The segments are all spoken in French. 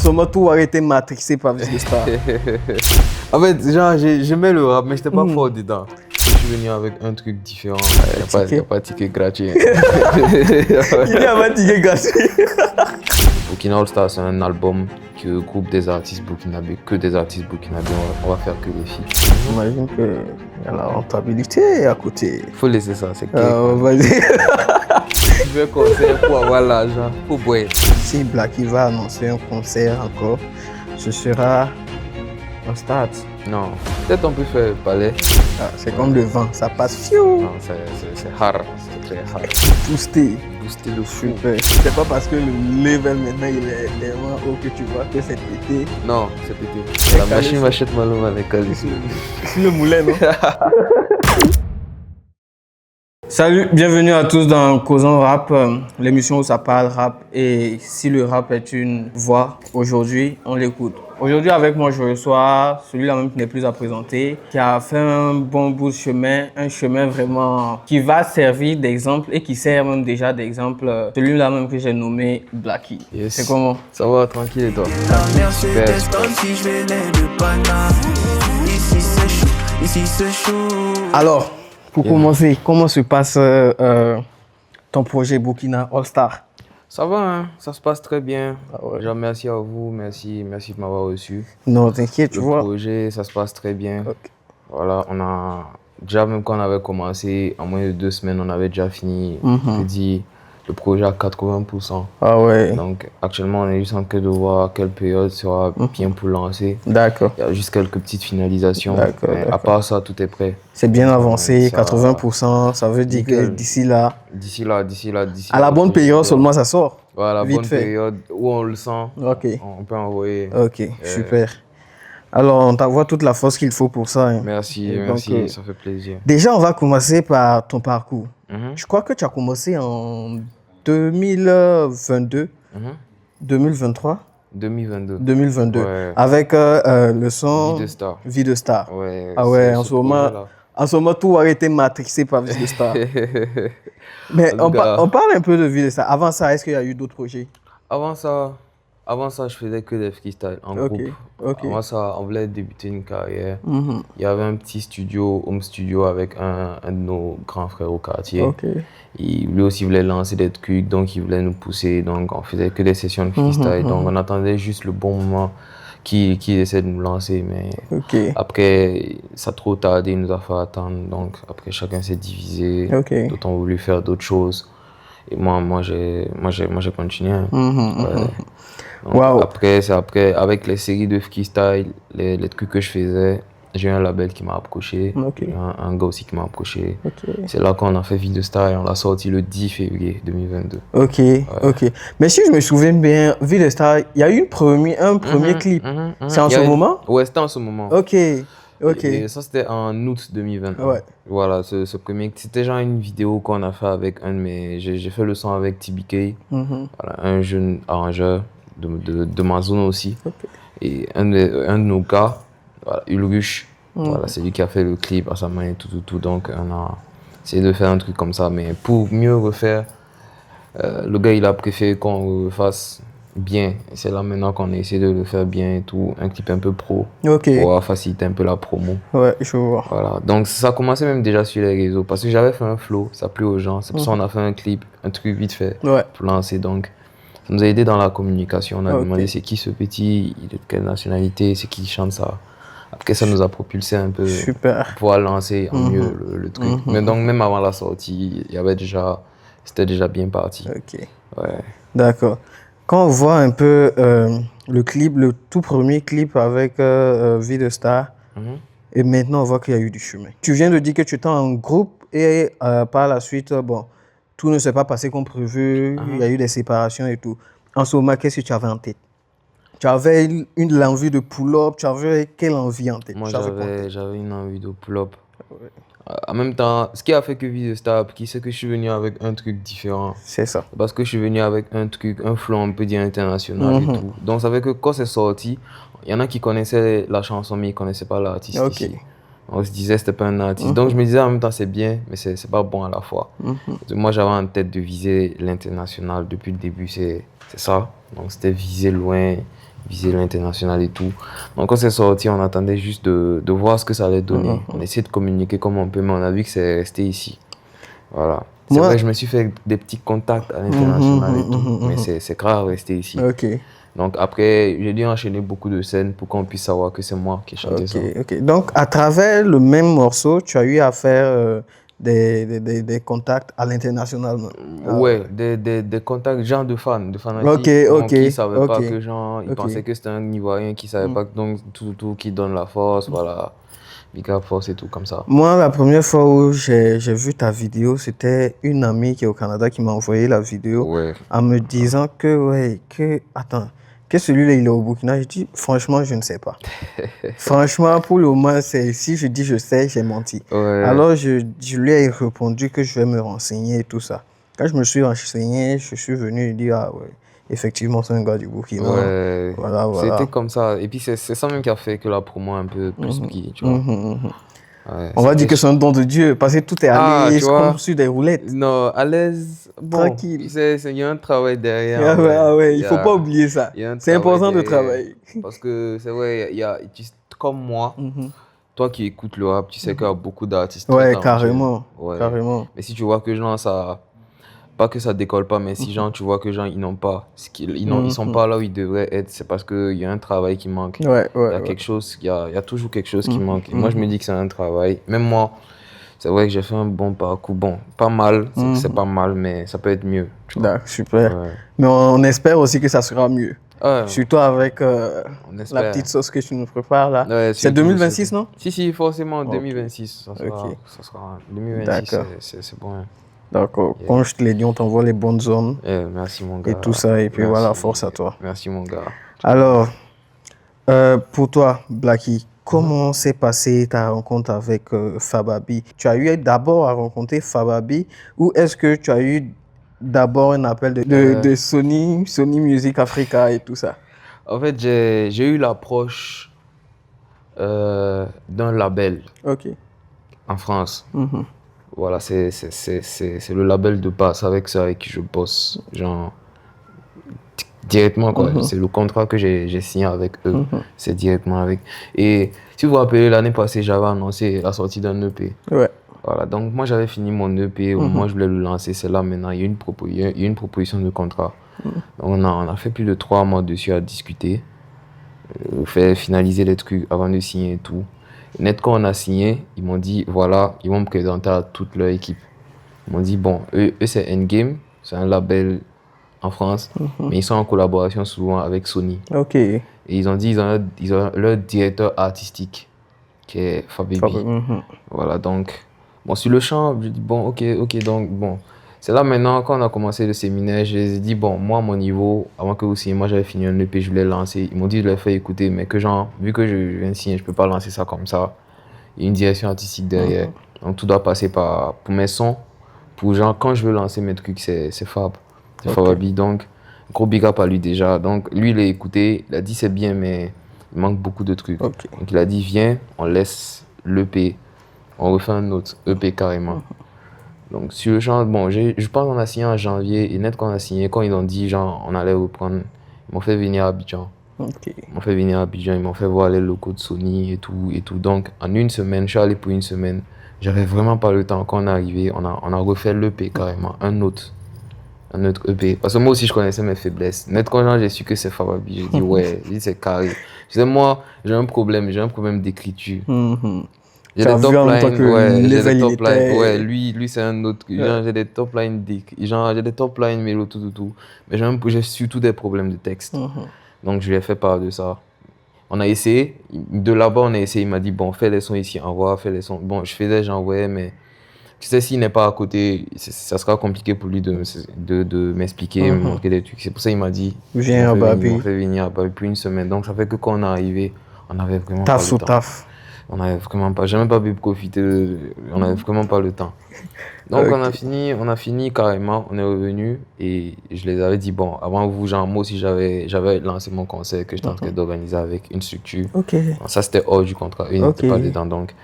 ce moment, tout a été matrixé par Vice de Star. En fait, genre, j'aimais le rap, mais j'étais pas fort dedans. Je suis venu avec un truc différent. Il n'y a pas de ticket gratuit. Il y a pas de ticket gratuit. Burkina All Star, c'est un album qui regroupe des artistes burkinabés, que des artistes burkinabés. On va faire que des filles. J'imagine qu'il y a la rentabilité à côté. Faut laisser ça, c'est Vas-y. Tu veux un concert pour avoir l'argent, faut boire. Si Blackie va annoncer un concert encore, ce sera au stade. Non, peut-être on peut faire le palais. Ah, c'est comme le vent, ça passe. Fiou. Non, c'est hard, c'est très hard. Booster. Booster le fou. Super. C'est pas parce que le level maintenant il est tellement haut que tu vois que c'est pété. Non, c'est pété. La machine m'achète Maloma avec Cali. C'est le moulin, non? Salut, bienvenue à tous dans Causons Rap, l'émission où ça parle rap et si le rap est une voix, aujourd'hui on l'écoute. Aujourd'hui avec moi je reçois celui-là même qui n'est plus à présenter, qui a fait un bon bout de chemin, un chemin vraiment qui va servir d'exemple et qui sert même déjà d'exemple, celui-là même que j'ai nommé Blackie. Yes. C'est comment? Ça va, tranquille et toi? Super. Ici c'est chaud. Alors, pour commencer, comment se passe ton projet Burkina All Star? Ça va, hein? Ça se passe très bien. Ah ouais. Déjà, merci à vous, merci de m'avoir reçu. Non, t'inquiète, tu vois. Le projet, ça se passe très bien. Okay. Voilà, on a déjà, même quand on avait commencé, en moins de 2 semaines, on avait déjà fini, je dis, le projet à 80%. Ah ouais. Donc, actuellement, on est juste en train de voir quelle période sera bien pour lancer. D'accord. Il y a juste quelques petites finalisations. D'accord. À part ça, tout est prêt. C'est bien avancé, ça, 80%. Ça veut dire que d'ici là. À la bonne période seulement, ça sort. Voilà, la vite bonne fait. période où on le sent. Ok. On peut envoyer. Ok, super. Alors, on t'envoie toute la force qu'il faut pour ça. Hein. Merci, Et merci, donc, ça fait plaisir. Déjà, on va commencer par ton parcours. Je crois que tu as commencé en 2022, 2023 2022. Ouais. avec le son Vie de Star. Ouais, ah ouais, en ce moment, tout a été matrixé par Vie de Star. Mais on parle un peu de Vie de Star. Avant ça, est-ce qu'il y a eu d'autres projets? Avant ça, je faisais que des freestyles en groupe. Avant ça, on voulait débuter une carrière. Il y avait un petit studio, home studio, avec un de nos grands frères au quartier. Lui aussi voulait lancer des trucs, donc il voulait nous pousser. Donc on faisait que des sessions de freestyle. Donc on attendait juste le bon moment qu'il essaie de nous lancer. Mais après, ça a trop tardé, il nous a fait attendre. Donc après, chacun s'est divisé. D'autres ont voulu faire d'autres choses. Et moi j'ai continué. Donc, wow. Après, avec les séries de freestyle, les trucs que je faisais, j'ai eu un label qui m'a approché, un gars aussi qui m'a approché. C'est là qu'on a fait Vie de Star et on l'a sorti le 10 février 2022. Ok. Mais si je me souviens bien, Vie de Star, il y a eu un premier clip. C'est en ce moment? Ouais, c'était en ce moment. Ok. Et ça, c'était en août 2021. Ouais. Voilà, ce premier. C'était genre une vidéo qu'on a fait avec un de mes. J'ai fait le son avec TBK, voilà, un jeune arrangeur de ma zone aussi. Et un de nos gars, voilà, Ulrush, voilà, c'est lui qui a fait le clip à sa main et tout. Donc, on a essayé de faire un truc comme ça. Mais pour mieux refaire, le gars, il a préféré qu'on le fasse bien. Et c'est là maintenant qu'on a essayé de le faire bien et tout. Un clip un peu pro. Pour faciliter un peu la promo. Ouais, je vois. Voilà. Donc, ça a commencé même déjà sur les réseaux. Parce que j'avais fait un flow, ça plaît aux gens. C'est pour ça qu'on a fait un clip, un truc vite fait pour lancer. Donc, ça nous a aidé dans la communication. On a demandé c'est qui ce petit, il est de quelle nationalité, c'est qui chante ça. Après, ça nous a propulsé un peu pour pouvoir lancer en mieux le truc. Mais donc, même avant la sortie, c'était déjà bien parti. Ouais. D'accord. Quand on voit un peu le clip, le tout premier clip avec Vie de Star, et maintenant on voit qu'il y a eu du chemin. Tu viens de dire que tu étais en groupe et par la suite, tout ne s'est pas passé comme prévu, il y a eu des séparations et tout. En ce moment, qu'est-ce que tu avais en tête? Tu avais l'envie de pull-up, tu avais quelle envie en tête? Moi, j'avais une envie de pull-up. En même temps, ce qui a fait que Vie de Star, c'est que je suis venu avec un truc différent. C'est ça. Parce que je suis venu avec un flow, on peut dire, international et tout. Donc, ça fait que quand c'est sorti, il y en a qui connaissaient la chanson, mais ils ne connaissaient pas l'artiste ici. On se disait que c'était pas un artiste. Donc, je me disais en même temps, c'est bien, mais c'est pas bon à la fois. Moi, j'avais en tête de viser l'international depuis le début, c'est ça. Donc, c'était viser loin, viser l'international et tout. Donc on s'est sorti, on attendait juste de voir ce que ça allait donner. On essayait de communiquer comme on peut, mais on a vu que c'est resté ici. Voilà. C'est vrai que je me suis fait des petits contacts à l'international et tout, mais c'est grave rester ici. Donc après, j'ai dû enchaîner beaucoup de scènes pour qu'on puisse savoir que c'est moi qui ai chanté ça. Donc à travers le même morceau, tu as eu à faire des contacts à l'international. Ouais, des contacts, genre de fans, de fanatiques qui ne savaient pas que ils pensaient que c'était un Ivoirien qui ne savait pas que donc tout qui donne la force, voilà. Big Up Force et tout comme ça. Moi, la première fois où j'ai vu ta vidéo, c'était une amie qui est au Canada qui m'a envoyé la vidéo en me disant attends, que celui-là, il est au Burkina. Je dis, franchement, je ne sais pas. Franchement, pour le moment, si je dis je sais, j'ai menti. Alors, je lui ai répondu que je vais me renseigner et tout ça. Quand je me suis renseigné, je suis venu et dire, ah ouais, effectivement, c'est un gars du Burkina. Voilà. C'était comme ça. Et puis, c'est ça même qui a fait que la promo a un peu plus pris, tu vois. On va dire que c'est un don de Dieu, parce que tout est à l'aise, comme sur des roulettes. Non, à l'aise, bon, tranquille. Il y a un travail derrière. Il ne faut pas oublier ça. C'est important de travailler. Parce que c'est vrai, comme moi, toi qui écoutes le rap, tu sais qu'il y a beaucoup d'artistes. Ouais, carrément. Mais si tu vois que genre, ça... Pas que ça décolle pas, mais si genre, tu vois que genre, ils n'ont pas, ils sont pas là où ils devraient être, c'est parce qu'il y a un travail qui manque. Il y a quelque chose, il y a toujours quelque chose qui manque. Et moi, je me dis que c'est un travail. Même moi, c'est vrai que j'ai fait un bon parcours. Bon, pas mal, c'est pas mal, mais ça peut être mieux. Super. Mais on espère aussi que ça sera mieux. Surtout avec la petite sauce que tu nous prépares là. C'est 2026, non? Si, forcément, 2026. Ça sera 2026, c'est bon. Hein. D'accord. Comme je te l'ai dit, on t'envoie les bonnes zones. Merci mon gars. Et tout ça. Et puis voilà, force à toi. Merci mon gars. Alors, pour toi, Blacky, comment s'est passée ta rencontre avec Fababi? Tu as eu d'abord à rencontrer Fababi ou est-ce que tu as eu d'abord un appel de Sony Music Africa et tout ça? En fait, j'ai eu l'approche d'un label en France. Voilà, c'est le label de base avec ça avec qui je bosse, genre directement quoi. C'est le contrat que j'ai signé avec eux, c'est directement avec. Et si vous vous rappelez, l'année passée, j'avais annoncé la sortie d'un EP. Voilà, donc moi j'avais fini mon EP, moi je voulais le lancer, c'est là maintenant, il y a une proposition de contrat. Donc on a fait plus de 3 mois dessus à discuter, fait finaliser les trucs avant de signer et tout. Net, quand on a signé, ils m'ont dit, voilà, ils vont me présenter à toute leur équipe. Ils m'ont dit, bon, eux c'est Endgame, c'est un label en France, mais ils sont en collaboration souvent avec Sony. Et ils ont dit, ils ont leur directeur artistique, qui est Fababi. Voilà, donc, bon, sur le champ, je dis, bon, ok, donc, bon. C'est là maintenant, quand on a commencé le séminaire, je les ai dit, bon, moi, à mon niveau, avant que vous signiez, moi, j'avais fini un EP, je voulais lancer. Ils m'ont dit, je l'ai fait écouter, mais que genre, vu que je viens de signer, je peux pas lancer ça comme ça. Il y a une direction artistique derrière. Donc, tout doit passer pour mes sons. Pour genre, quand je veux lancer mes trucs, c'est Fab. C'est Fababi. Donc, gros big up à lui déjà. Donc, lui, il a écouté, il a dit, c'est bien, mais il manque beaucoup de trucs. Donc, il a dit, viens, on laisse l'EP, on refait un autre EP carrément. Donc, sur le champ, bon, je pense qu'on a signé en janvier. Et net, quand on a signé, quand ils ont dit, genre, on allait reprendre, ils m'ont fait venir à Abidjan. Ils m'ont fait venir à Abidjan, ils m'ont fait voir les locaux de Sony et tout. Donc, en une semaine, je suis allé pour une semaine. J'avais vraiment pas le temps. Quand on est arrivé, on a refait l'EP carrément, un autre EP. Parce que moi aussi, je connaissais mes faiblesses. Net, quand j'ai su que c'est Fababi, j'ai dit, ouais, c'est carré. Je disais, moi, j'ai un problème d'écriture. J'ai des top lines, lui c'est un autre. J'ai des top lines j'ai des top lines mélo, tout. Mais j'ai surtout des problèmes de texte. Donc je lui ai fait part de ça. On a essayé, de là-bas on a essayé, il m'a dit bon, fais les sons ici, envoie, fais les sons. Bon, je faisais, j'envoyais, mais tu sais, s'il n'est pas à côté, ça sera compliqué pour lui de m'expliquer, me montrer des trucs. C'est pour ça qu'il m'a dit, viens à Babi. On fait venir à Babi pour une semaine. Donc ça fait que quand on est arrivé, on avait vraiment pas le temps. On n'avait vraiment pas, j'ai même pas pu profiter, on n'avait vraiment pas le temps. Donc on a fini carrément, on est revenu et je les avais dit, bon, avant vous, genre, moi aussi j'avais lancé mon concert que j'étais en train d'organiser avec une structure. Bon, ça c'était hors du contrat, ils n'étaient pas dedans, donc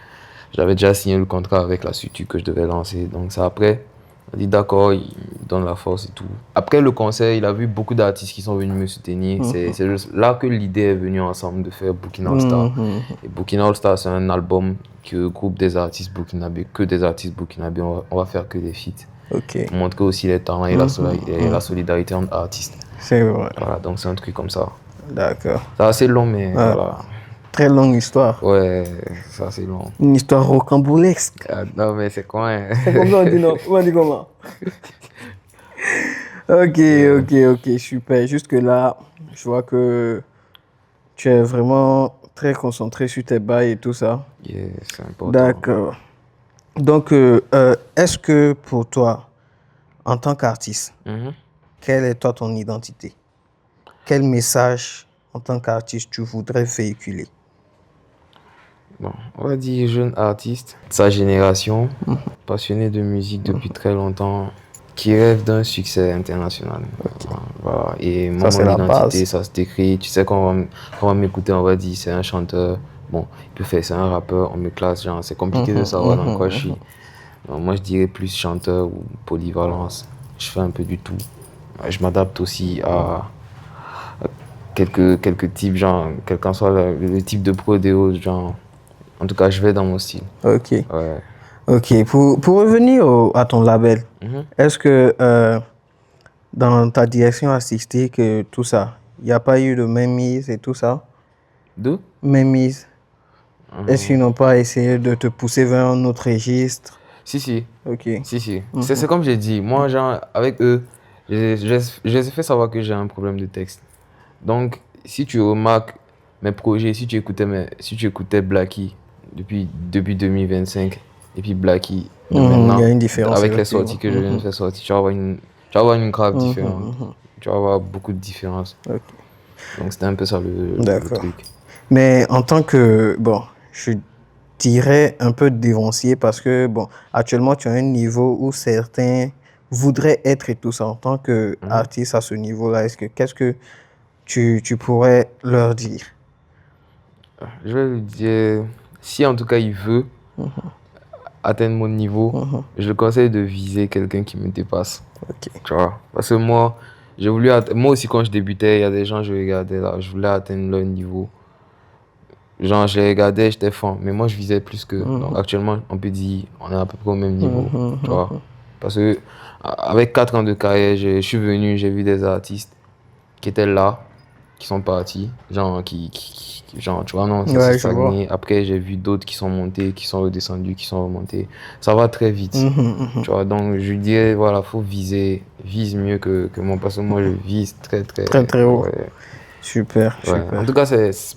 j'avais déjà signé le contrat avec la structure que je devais lancer. Donc ça après, Il a dit d'accord, il me donne la force et tout. Après le concert, il a vu beaucoup d'artistes qui sont venus me soutenir. C'est juste là que l'idée est venue ensemble de faire Burkina All Star. Et Burkina All Star, c'est un album qui regroupe des artistes burkinabés, que des artistes burkinabés. On va faire que des feats. Pour montrer aussi les talents et la solidarité entre artistes. C'est vrai. Voilà, donc c'est un truc comme ça. D'accord. C'est assez long, mais voilà. Très longue histoire. Ouais, c'est assez long. Une histoire rocambolesque. Non, mais c'est quoi, hein? C'est comme ça, on dit non. On dit comment? Ok, super. Jusque là, je vois que tu es vraiment très concentré sur tes bails et tout ça. Yeah, c'est important. D'accord. Donc, est-ce que pour toi, en tant qu'artiste, quelle est toi ton identité? Quel message, en tant qu'artiste, tu voudrais véhiculer? Bon, on va dire jeune artiste, de sa génération, passionné de musique depuis très longtemps, qui rêve d'un succès international. Voilà. Et mon identité, ça se décrit. Tu sais, quand on va m'écouter, on va dire c'est un chanteur. Bon, il peut faire, c'est un rappeur, on me classe, genre, c'est compliqué de savoir dans quoi je suis. Donc, moi, je dirais plus chanteur ou polyvalence. Je fais un peu du tout. Je m'adapte aussi à quelques types, genre, quel qu'en soit le type de prodéo, genre. En tout cas, je vais dans mon style. Ok. Ouais. Ok. Pour revenir à ton label, est-ce que dans ta direction artistique et tout ça, il n'y a pas eu de mainmise et tout ça? De Mainmise. Est-ce qu'ils n'ont pas essayé de te pousser vers un autre registre? Si. Ok. Si. C'est comme j'ai dit. Moi, genre, avec eux, je les ai fait savoir que j'ai un problème de texte. Donc, si tu remarques mes projets, si tu écoutais Blackie depuis 2025 et puis Blackie maintenant, il y a une différence avec les sorties que je viens de faire sortir, tu vas avoir une grave différence. Tu vas avoir beaucoup de différences. Ok. Donc, c'était un peu ça le truc. Mais en tant que, bon, je dirais un peu dévancier parce que, bon, actuellement, tu as un niveau où certains voudraient être et tout ça. En tant qu'artiste à ce niveau-là, qu'est-ce que tu pourrais leur dire? Je vais lui dire, si en tout cas il veut atteindre mon niveau, je le conseille de viser quelqu'un qui me dépasse. Tu vois? Parce que moi aussi quand je débutais, il y a des gens, je regardais là, je voulais atteindre leur niveau. Genre, je les regardais, j'étais fan, mais moi je visais plus que. Donc actuellement, on peut dire, on est à peu près au même niveau. Tu vois? Parce que avec 4 ans de carrière, je suis venu, j'ai vu des artistes qui étaient là, qui sont partis, genre, genre tu vois, non, ça s'est stagné. Après, j'ai vu d'autres qui sont montés, qui sont redescendus, qui sont remontés. Ça va très vite, tu vois. Donc, je dirais, voilà, faut vise mieux que moi, parce que moi, je vise très haut. Ouais. Super. En tout cas,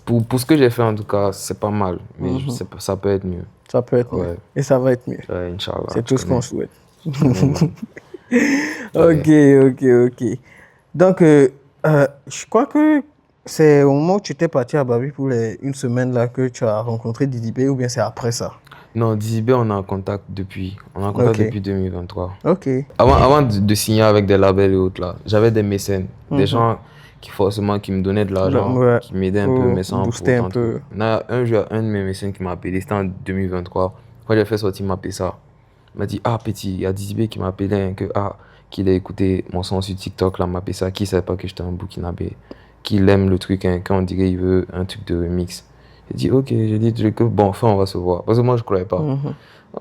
pour ce que j'ai fait, en tout cas, c'est pas mal, mais ça peut être mieux. Ça peut être mieux. Et ça va être mieux. Ouais, Inch'Allah. C'est tout ce qu'on souhaite. Ok. Donc, je crois que c'est au moment où tu étais parti à Babi pour une semaine là que tu as rencontré Didi B, ou bien c'est après ça? Non, Didi B, on est en contact depuis. Depuis 2023. Ok. Avant de signer avec des labels et autres là, j'avais des mécènes, des gens qui me donnaient de l'argent, qui m'aidaient un peu, mais sans booster un peu. Il y a un jour, un de mes mécènes qui m'a appelé, c'était en 2023. Quand j'ai fait sortir ma PSA, il m'a dit, ah petit, il y a Didi B qui m'a appelé, hein, qu'il a écouté mon son sur TikTok, là, ma PSA, qui ne savait pas que j'étais un Burkinabé, qu'il aime le truc, hein, quand on dirait qu'il veut un truc de remix. J'ai dit, ok, j'ai dit, bon, enfin, on va se voir. Parce que moi, je ne croyais pas.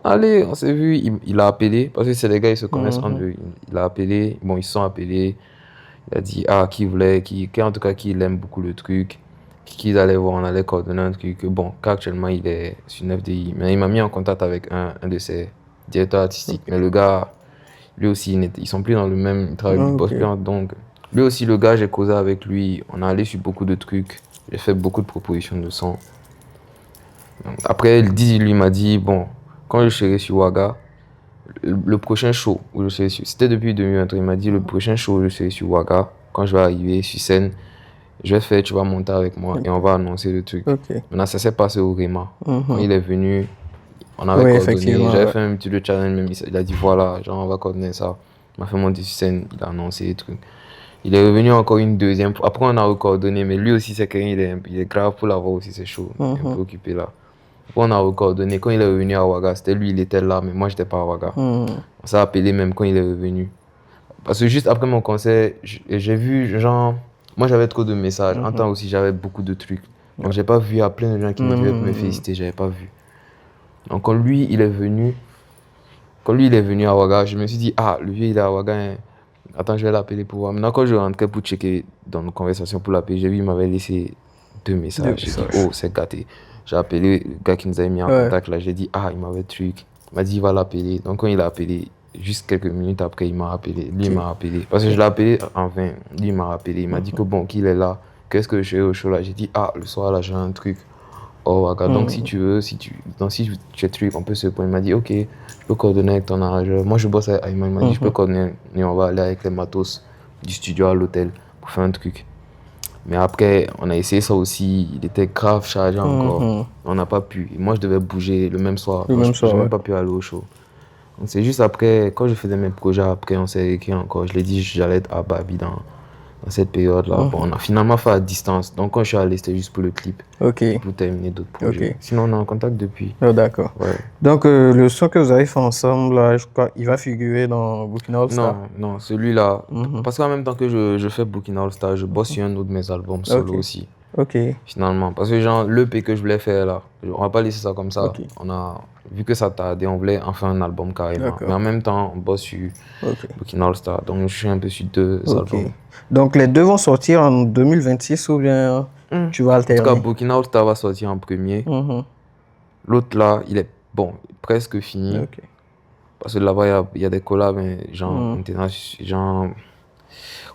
Allez, on s'est vu, il a appelé, parce que c'est des gars, ils se connaissent entre eux. Il a appelé, bon, ils se sont appelés. Il a dit, en tout cas, qu'il aime beaucoup le truc, qu'ils allaient voir, on allait coordonner un truc. Bon, qu'actuellement, il est sur 9DI. Mais il m'a mis en contact avec un de ses directeurs artistiques. Mais le gars, lui aussi, ils sont plus dans le même travail du post. Donc, lui aussi, le gars, j'ai causé avec lui. On est allé sur beaucoup de trucs. J'ai fait beaucoup de propositions de son. Après, lui m'a dit, bon, quand je serai sur Ouaga, le prochain show où je serai sur, c'était depuis 2023, il m'a dit le prochain show où je serai sur Ouaga, quand je vais arriver sur scène, tu vas monter avec moi et on va annoncer le truc. Maintenant, ça s'est passé au Réma. Quand il est venu, on avait coordonné, j'avais fait un petit challenge, même il a dit voilà, genre on va coordonner ça. Il m'a fait monter sur scène, il a annoncé les trucs. Il est revenu encore une deuxième fois. Après, on a recoordonné, mais lui aussi, c'est quelqu'un, il est grave pour l'avoir aussi, c'est chaud. Il est un peu occupé là. Après, on a recoordonné. Quand il est revenu à Ouaga, c'était lui, il était là, mais moi, je n'étais pas à Ouaga. On s'est appelé même quand il est revenu. Parce que juste après mon concert, j'ai vu, genre, moi j'avais trop de messages. En temps aussi, j'avais beaucoup de trucs. Donc j'ai pas vu, il y a plein de gens qui m'écrivaient pour me féliciter, j'avais pas vu. Donc quand lui, il est venu à Ouaga, je me suis dit, ah, le vieux, il est à Ouaga, hein. Attends, je vais l'appeler pour voir. Maintenant, quand je rentrais pour checker dans nos conversations pour l'appeler, j'ai vu, il m'avait laissé 2 messages. J'ai dit, oh, c'est gâté. J'ai appelé le gars qui nous avait mis en contact là, j'ai dit, ah, il m'avait truc. Il m'a dit, il va l'appeler. Donc quand il a appelé, juste quelques minutes après, il m'a appelé. Lui, il m'a appelé. Parce que je l'ai appelé en vain. Lui, il m'a appelé. Il m'a dit que bon, qu'il est là. Qu'est-ce que je fais au show là? J'ai dit, ah, le soir là, j'ai un truc. Oh, Ouaga. Donc si tu veux, si tu es truc, on peut se prendre. Il m'a dit, ok, je peux coordonner avec ton arrangeur. Moi, je bosse avec Ayman. Il m'a dit, je peux coordonner. Et on va aller avec les matos du studio à l'hôtel pour faire un truc. Mais après, on a essayé ça aussi. Il était grave chargé encore. On n'a pas pu. Et moi, je devais bouger le même soir. Je n'ai même pas pu aller au show. Donc, c'est juste après, quand je faisais mes projets, après, on s'est écrit encore. Je l'ai dit, j'allais être à Babi dans cette période-là. Bon, on a finalement fait à distance. Donc, quand je suis allé, c'était juste pour le clip. Pour terminer d'autres projets. Sinon, on est en contact depuis. Oh, d'accord. Ouais. Donc, le son que vous avez fait ensemble, là, je crois, il va figurer dans Burkina All Star? Non, celui-là. Parce qu'en même temps que je fais Burkina All Star, je bosse sur un autre de mes albums solo aussi. Finalement. Parce que, genre, l'EP que je voulais faire là, on va pas laisser ça comme ça. On a, vu que ça tardait, on voulait en faire un album carrément. Mais en même temps, on bosse sur Burkina All Star. Donc, je suis un peu sur 2 albums. Donc, les 2 vont sortir en 2026 ou bien tu vas alterner? En tout cas, Burkina All Star va sortir en premier. L'autre là, il est bon, presque fini. Parce que là-bas, il y a des collabs, genre, genre,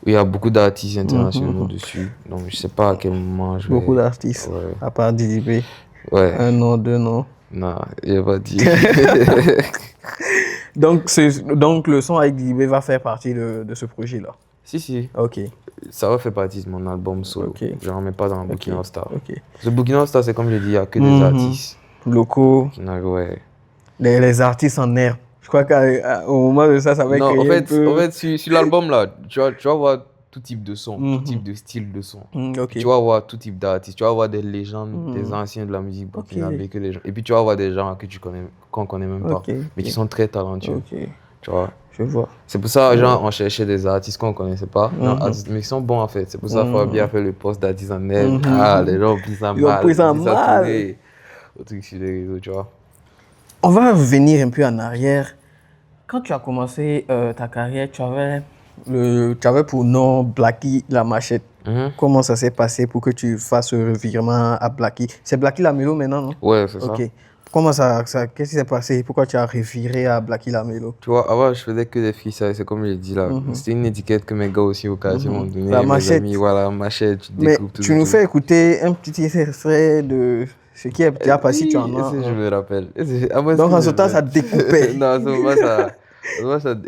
où il y a beaucoup d'artistes internationaux dessus. Donc, je sais pas à quel moment je vais... Beaucoup d'artistes, à part DDB. Ouais. 1 nom, 2 noms. Non, il n'y a pas dit. donc, le son avec DDB va faire partie de ce projet-là? Si. Ok. Ça va faire partie de mon album solo. Je ne remets pas dans Burkina All Star. Ce Burkina All Star, c'est comme je dis, il n'y a que des artistes locaux. Les artistes en herbe. Je crois qu'au moment de ça va créer en fait, sur l'album là, tu vas voir tout type de son, tout type de style de son. Tu vas voir tout type d'artistes. Tu vas voir des légendes, des anciens de la musique burkinabé que les gens. Et puis tu vas voir des gens qu'on connaît même pas, mais qui sont très talentueux. Tu vois. Je vois. C'est pour ça, genre, on cherchait des artistes qu'on ne connaissait pas, mais qui sont bons en fait. C'est pour ça qu'il faut bien faire le poste d'artiste en herbe. Ah, les gens ont pris ça mal. Ils ont pris ça mal. Au truc sur les réseaux, tu vois. On va revenir un peu en arrière. Quand tu as commencé ta carrière, tu avais pour nom Blacky La Machette. Comment ça s'est passé pour que tu fasses ce revirement à Blacky? C'est Blacky La Melo maintenant, non? Ouais, c'est ça. Comment qu'est-ce qui s'est passé? Pourquoi tu as reviré à Blacky La Melo? Tu vois, avant, je faisais que des freestyles, c'est comme je l'ai dit là. C'était une étiquette que mes gars aussi au quartier m'ont donné. La Machette. Amis, voilà, Machette, tu découpes tout. Mais tu nous fais écouter un petit extrait de ce qui est passé, tu en as. Je me rappelle. Donc en ce temps, ça découpait. Non, c'est pas ça.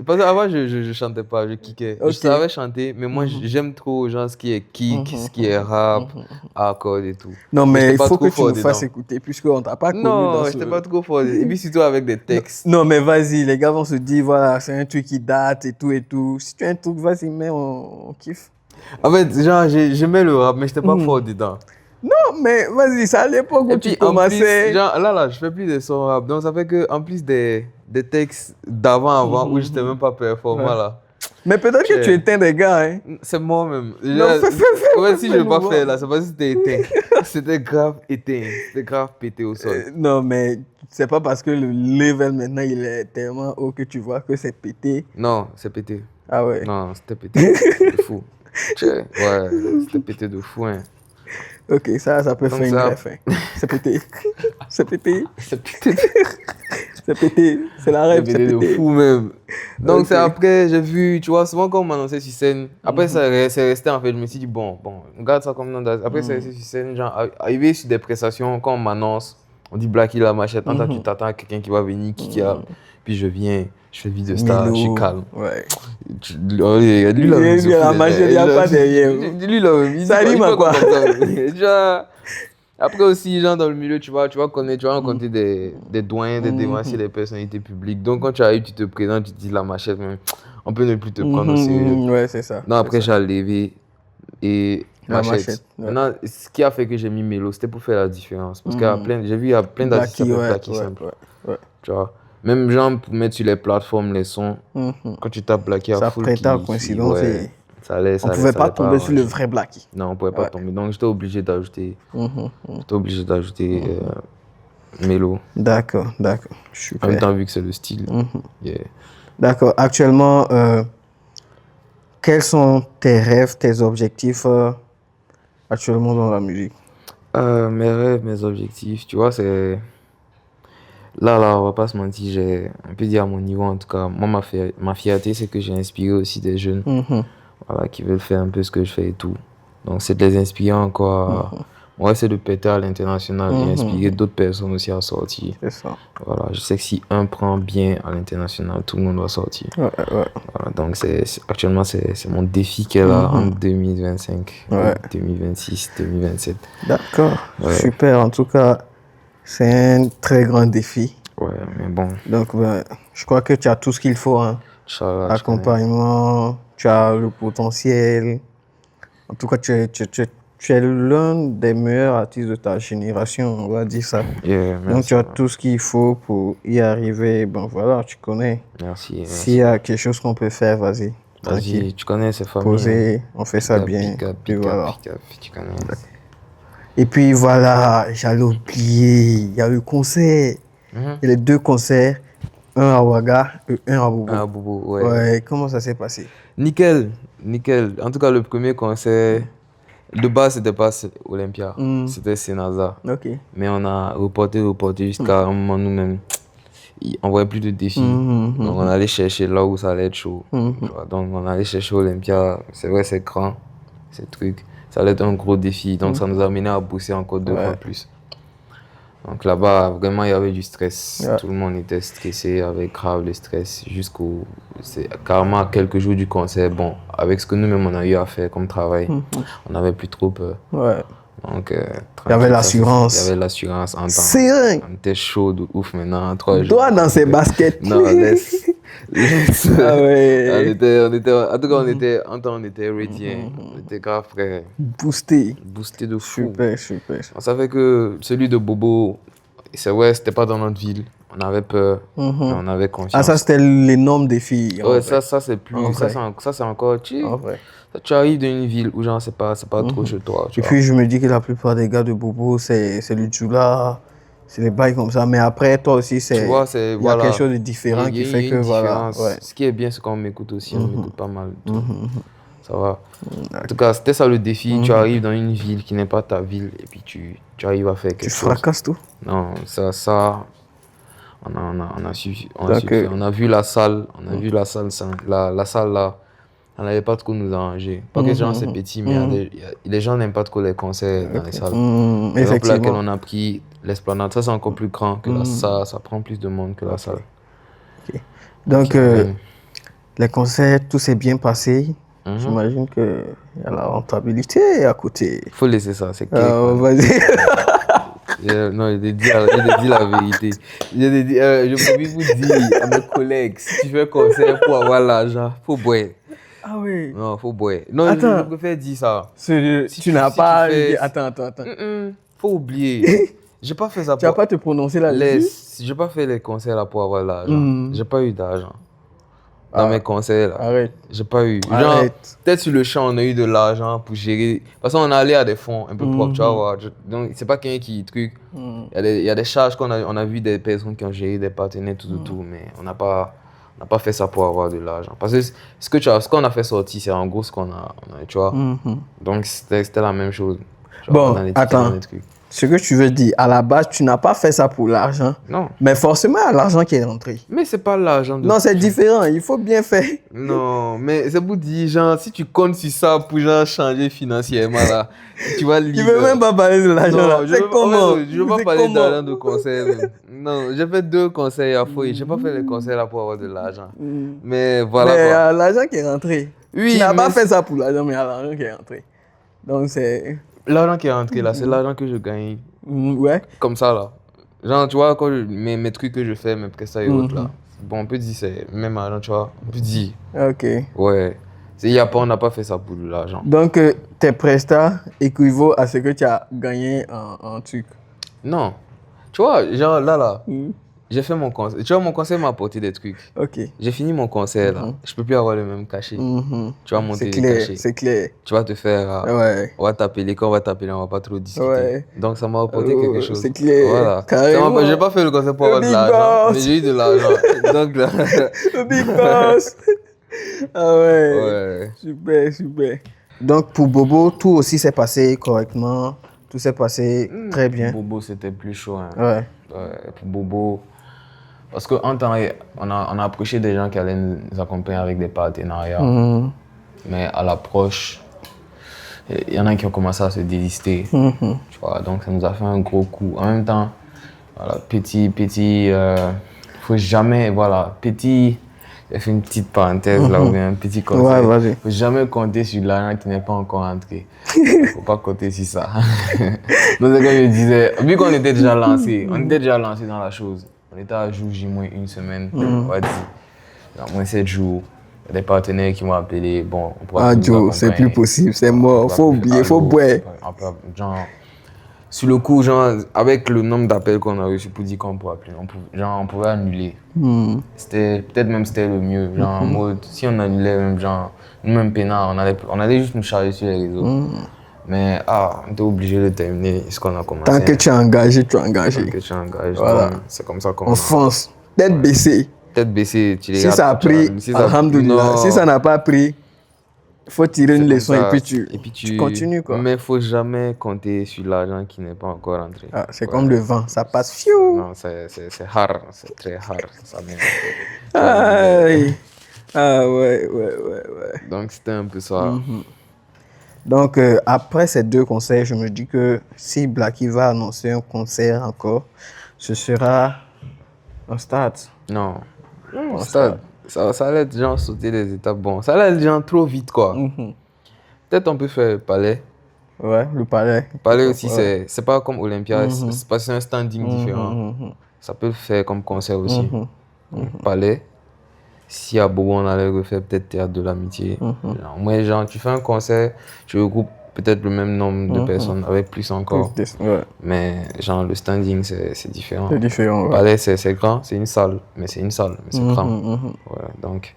Parce qu'avant, je chantais pas, je kickais. Je savais chanter, mais moi, j'aime trop genre, ce qui est kick, ce qui est rap, accord et tout. Non, mais il faut que tu nous fasses écouter, puisqu'on t'a pas connu dans j'étais pas trop fort. Et puis surtout avec des textes. Non, mais vas-y, les gars vont se dire, voilà, c'est un truc qui date et tout et tout. Si tu as un truc, vas-y, mais on kiffe. En fait, genre, j'aimais le rap, mais j'étais pas fort dedans. Non, mais vas-y, c'est à l'époque où tu commençais. Plus, genre, là, je fais plus de son rap. Donc, ça fait qu'en plus des textes d'avant, où j'étais même pas performant, là. Mais peut-être que tu éteins des gars, hein. C'est moi-même. Non, si je ne veux pas faire, là, c'est pas si c'était éteint. C'était grave éteint. C'était grave pété au sol. Non, mais c'est pas parce que le level maintenant, il est tellement haut que tu vois que c'est pété. Non, c'est pété. Ah ouais? Non, c'était pété. De fou. Ouais, c'était pété de fou, hein. Ok, ça peut faire une vraie fin. C'est pété. C'est pété. C'est pété. C'est pété. C'est la rêve, c'est pété. de fou même. Donc c'est après, j'ai vu, tu vois, souvent quand on m'annonçait sur scène, après c'est resté en fait, je me suis dit, bon, on garde ça comme nom. Après c'est resté sur scène, genre, arrivé sur des prestations, quand on m'annonce, on dit Blacky La Machette, tu t'attends à quelqu'un qui va venir, puis je viens. Je fais vie de star, je suis calme. Ouais. Lui, La Machette, il n'y a pas derrière. Lui, là, ça rime à quoi? Après aussi, genre dans le milieu, tu vas rencontrer des doyens, des dévanciers, des personnalités publiques. Donc quand tu arrives, tu te présentes, tu te dis La Machette, on peut ne plus te prendre au sérieux. Ouais, c'est ça. Non, après j'ai levé et La Machette. Maintenant, ce qui a fait que j'ai mis Melo, c'était pour faire la différence. Parce qu'il y a plein, j'ai vu, il y a plein d'artistes qui s'appellent Blacky simple. Ouais. Tu vois. Même genre pour mettre sur les plateformes les sons, quand tu tapes Blacky à full, ça prêtait à coïncidence. Ouais, on ne pouvait pas tomber sur le vrai Blacky. Non, on ne pouvait pas tomber. Donc j'étais obligé d'ajouter Mélo. D'accord. Super. En même temps, vu que c'est le style. Yeah. D'accord. Actuellement, quels sont tes rêves, tes objectifs actuellement dans la musique? Mes rêves, mes objectifs, tu vois, c'est... Là, on va pas se mentir, on peut dire à mon niveau en tout cas, moi, ma fierté, c'est que j'ai inspiré aussi des jeunes voilà, qui veulent faire un peu ce que je fais et tout. Donc, c'est de les inspirer encore. On va essayer de péter à l'international et inspirer d'autres personnes aussi à sortir. C'est ça. Voilà, je sais que si un prend bien à l'international, tout le monde va sortir. Ouais. Voilà, donc, actuellement, c'est mon défi qui est là en 2025, 2026, 2027. D'accord, super. En tout cas, c'est un très grand défi. Ouais, mais bon. Donc, je crois que tu as tout ce qu'il faut. Hein. Accompagnement, tu as le potentiel. En tout cas, tu es l'un des meilleurs artistes de ta génération, on va dire ça. Donc, tu as tout ce qu'il faut pour y arriver. Bon, voilà, tu connais. Merci. S'il y a quelque chose qu'on peut faire, vas-y. Vas-y, tu connais ces familles. Poser, on fait ça bien. Voilà. Tu connais. Et puis voilà, j'allais oublier, il y a le concert. Il y a les 2 concerts, un à Ouaga et un à Bobo. À Bobo, ouais. Comment ça s'est passé? Nickel. En tout cas, le premier concert, de base, c'était pas Olympia, c'était Senaza. Mais on a reporté jusqu'à un moment nous-mêmes. On voyait plus de défis. Donc on allait chercher là où ça allait être chaud. Donc on allait chercher Olympia. C'est vrai, c'est grand, c'est truc. Ça allait être un gros défi. Donc ça nous a amené à bosser encore 2 fois plus. Donc là-bas, vraiment, il y avait du stress. Tout le monde était stressé, il y avait grave le stress. C'est carrément à quelques jours du concert. Bon, avec ce que nous-mêmes on a eu à faire comme travail, on n'avait plus trop peur. Donc, il y avait l'assurance. Il y avait l'assurance en temps. C'est vrai. On était chaud de ouf maintenant, 3 jours. Toi dans ces baskets. Non, laisse. Ah ouais. On était ready. On était grave prêt. Boosté de fou. Super. On savait que celui de Bobo, c'est vrai, c'était pas dans notre ville. On avait peur, mais on avait confiance. Ah, ça c'était l'énorme défi. Ouais, ça c'est plus. Ça c'est encore chill. Tu arrives dans une ville où genre c'est pas trop chez toi. Et puis je me dis que la plupart des gars de Bobo, c'est le Djoula, c'est les bails comme ça. Mais après, toi aussi, il y a quelque chose de différent qui fait que voilà. Ce qui est bien, c'est qu'on m'écoute aussi. On m'écoute pas mal. Ça va. En tout cas, c'était ça le défi. Tu arrives dans une ville qui n'est pas ta ville et puis tu arrives à faire quelque chose. Tu fracasses tout? Non, ça. On a vu la salle. La salle là. On n'avait pas trop nous arranger. Pas que les gens c'est petit, mais les gens n'aiment pas trop les concerts dans les salles. Par exemple, laquelle on a pris l'esplanade, ça c'est encore plus grand que la salle, ça prend plus de monde que la salle. Donc, les concerts, tout s'est bien passé. J'imagine qu'il y a la rentabilité à côté. Il faut laisser ça, c'est vas-y. Non, j'ai dit la vérité. Je peux vous dire à mes collègues, si tu fais un concert pour avoir l'argent, il faut boire. Ah oui. Non, faut boire. Non, je préfère dire ça. Si tu n'as pas... Attends. Faut oublier. J'ai pas fait ça pour... Tu vas pas te prononcer là-dessus? J'ai pas fait les concerts là pour avoir l'argent. J'ai pas eu d'argent. Dans mes concerts là. Arrête. J'ai pas eu. Genre, peut-être sur le champ, on a eu de l'argent pour gérer. Parce qu'on est allé à des fonds un peu propres, tu vas voir. Donc, c'est pas quelqu'un qui truc. Il y a des charges qu'on a vu des personnes qui ont géré des partenaires, tout. Mais on n'a pas fait ça pour avoir de l'argent. Parce que ce qu'on a fait sortir, c'est en gros ce qu'on a, tu vois. Donc, c'était la même chose. Genre, bon, attends. Ce que tu veux dire, à la base, tu n'as pas fait ça pour l'argent. Non. Mais forcément, il y a l'argent qui est rentré. Mais c'est pas l'argent de... Non, c'est différent. Il faut bien faire. Non, mais c'est pour dire, genre, si tu comptes sur ça pour genre, changer financièrement, là, tu vas lire... Tu veux même pas parler de l'argent, là. C'est comment? Je veux pas parler d'argent de concert. Non, j'ai fait 2 concerts à fouiller. J'ai pas fait les concerts là pour avoir de l'argent. Mais voilà. Mais il y a l'argent qui est rentré. Oui, tu n'as pas fait ça pour l'argent, mais il y a l'argent qui est rentré. Donc, c'est... L'argent qui est rentré là, c'est l'argent que je gagne. Ouais. Comme ça là. Genre, tu vois, quand mes trucs que je fais, mes prestations et autres là. Bon, on peut dire c'est même argent, tu vois. On peut dire. Ok. Ouais. On n'a pas fait ça pour de l'argent. Donc, tes prestats équivaut à ce que tu as gagné en truc. Non. Tu vois, genre là. J'ai fait mon concert. Tu vois, mon concert m'a apporté des trucs. Ok. J'ai fini mon concert, là. Je peux plus avoir le même cachet. Tu vas monter les cachets. C'est clair. Tu vas te faire... Ouais. On va t'appeler, quand on va t'appeler, on va pas trop discuter. Ouais. Donc, ça m'a apporté quelque chose. C'est clair. Voilà. Carrément. J'ai pas fait le concert pour avoir de l'argent, mais j'ai eu de l'argent. Donc, là... Le Big Boss. Ah ouais. Ouais. Super, super. Donc, pour Bobo, tout aussi s'est passé correctement. Tout s'est passé très bien. Pour Bobo, c'était plus chaud. Hein. Ouais. Pour Bobo... Parce qu'en temps, on a approché des gens qui allaient nous accompagner avec des partenariats. Mais à l'approche, il y en a qui ont commencé à se délister. Tu vois, donc ça nous a fait un gros coup. En même temps, voilà, faut jamais, voilà, j'ai fait une petite parenthèse là, ou bien un petit conseil. Ouais, vas-y. Faut jamais compter sur l'argent qui n'est pas encore entré. Faut pas compter sur ça. Donc c'est comme je disais, vu qu'on était déjà lancé, dans la chose. On était à jour J-1 semaine, on va dire. Moins 7 jours. Il y a des partenaires qui m'ont appelé. Bon, on pourra plus Joe, c'est plus possible, c'est mort. Faut oublier, faut boire. Genre, sur le coup, genre, avec le nombre d'appels qu'on a reçu pour dire qu'on pourrait appeler, on pouvait annuler. Peut-être même c'était le mieux. Genre, en mode, si on annulait, même genre, nous-mêmes peinards, on allait juste nous charger sur les réseaux. Mais on était obligé de terminer ce qu'on a commencé. Tant que tu es engagé, tu es engagé. Tant que tu es engagé, voilà. C'est comme ça qu'on on fonce. Tête baissée. Tête baissée, tu les Si ça a pris, alhamdoulilah. Si ça n'a pas pris, il faut tirer une leçon et puis tu continues. Quoi. Mais il ne faut jamais compter sur l'argent qui n'est pas encore entré. C'est comme le vent, ça passe. Fiou. Non, c'est hard, c'est très hard. Ça ouais. Donc c'était un peu ça. Donc, après ces 2 concerts, je me dis que si Blacky va annoncer un concert encore, ce sera un stade. Non, un stade. Ça allait être genre sauter des étapes. Bon, ça allait être genre trop vite, quoi. Peut-être on peut faire le Palais. Ouais, le Palais. Palais aussi, c'est pas comme Olympia, c'est un standing différent. Ça peut le faire comme concert aussi. Palais. Si à Bobo, on allait refaire peut-être Théâtre de l'Amitié. Genre, tu fais un concert, tu regroupes peut-être le même nombre de personnes, avec plus encore. Mais genre, le standing, c'est différent. C'est différent, ouais. Palais, c'est grand, c'est une salle, mais c'est grand. Ouais, donc...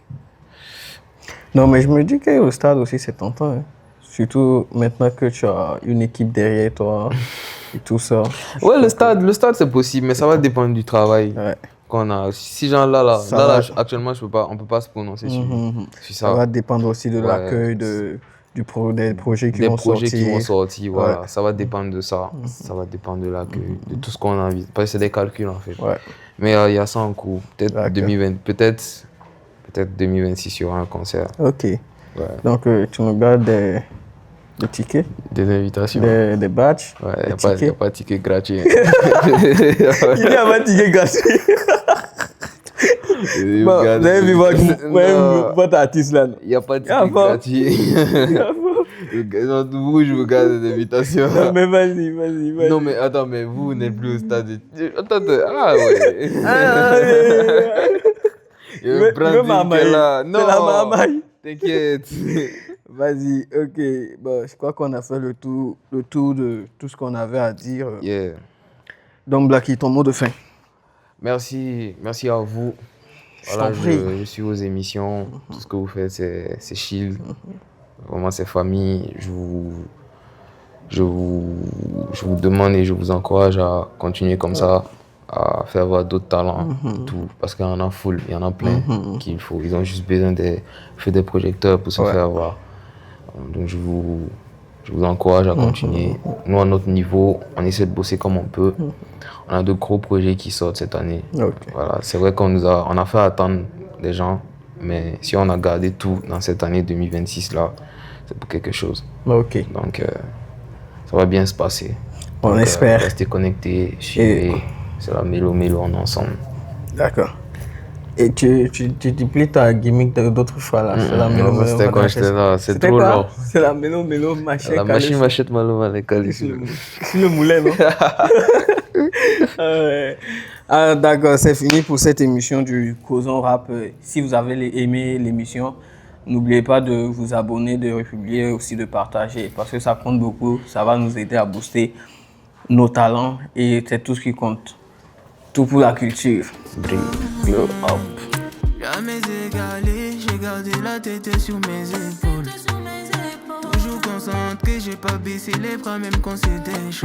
Non, mais je me dis qu'au stade aussi, c'est tentant. Hein. Surtout maintenant que tu as une équipe derrière toi et tout ça. Ouais, le stade, c'est possible, mais ça va dépendre du travail. Ouais. Qu'on a. Si genre là, actuellement, on peut pas se prononcer sur ça. Ça va dépendre aussi de l'accueil des projets qui vont sortir. Voilà. Ouais. Ça va dépendre de ça. Ça va dépendre de l'accueil, de tout ce qu'on a envie. Parce que c'est des calculs en fait. Ouais. Mais il y a ça en cours. Peut-être 2026, il y aura un concert. Ok. Ouais. Donc tu me gardes des tickets. Des invitations. Des badges. Ouais, il n'y a pas de ticket gratuit. Il n'y a pas de ticket gratuit. Bon, vous avez vu votre artiste là. Il n'y a pas de ticket gratuit. Vous, je vous garde des invitations. Non, mais vas-y. Non, mais attends, mais vous n'êtes plus au stade. Attends, ouais. Il y a un branding qui est là. Non, t'inquiète. Vas-y, ok. Bon, je crois qu'on a fait le tour de tout ce qu'on avait à dire. Yeah. Donc, Blacky, ton mot de fin. Merci à vous. Voilà, je suis aux émissions. Tout ce que vous faites, c'est chill. Vraiment, c'est famille. Je vous demande et je vous encourage à continuer comme ça, à faire voir d'autres talents. Tout, parce qu'il y en a full, il y en a plein qu'il faut. Ils ont juste besoin de faire des projecteurs pour se faire voir. Donc, je vous encourage à continuer. Nous, à notre niveau, on essaie de bosser comme on peut. On a de gros projets qui sortent cette année. Voilà, c'est vrai qu'on a fait attendre les gens, mais si on a gardé tout dans cette année 2026 là, c'est pour quelque chose. Donc, ça va bien se passer. On espère. Restez connectés, suivez. C'est la mélo, on est ensemble. D'accord. Et tu dupliques ta gimmick d'autres fois là. C'est la mélo. C'était quand j'étais là, c'est trop long. C'est la mélo, machette. La machine machette malo, elle est sur le moulin, non? D'accord, c'est fini pour cette émission du Causons Rap. Si vous avez aimé l'émission, n'oubliez pas de vous abonner, de republier, aussi de partager, parce que ça compte beaucoup. Ça va nous aider à booster nos talents et c'est tout ce qui compte. Tout pour la culture. Glow up. Jamais égalé, j'ai gardé la tête sur mes épaules. Toujours concentré, j'ai pas baissé les bras même quand c'était chaud.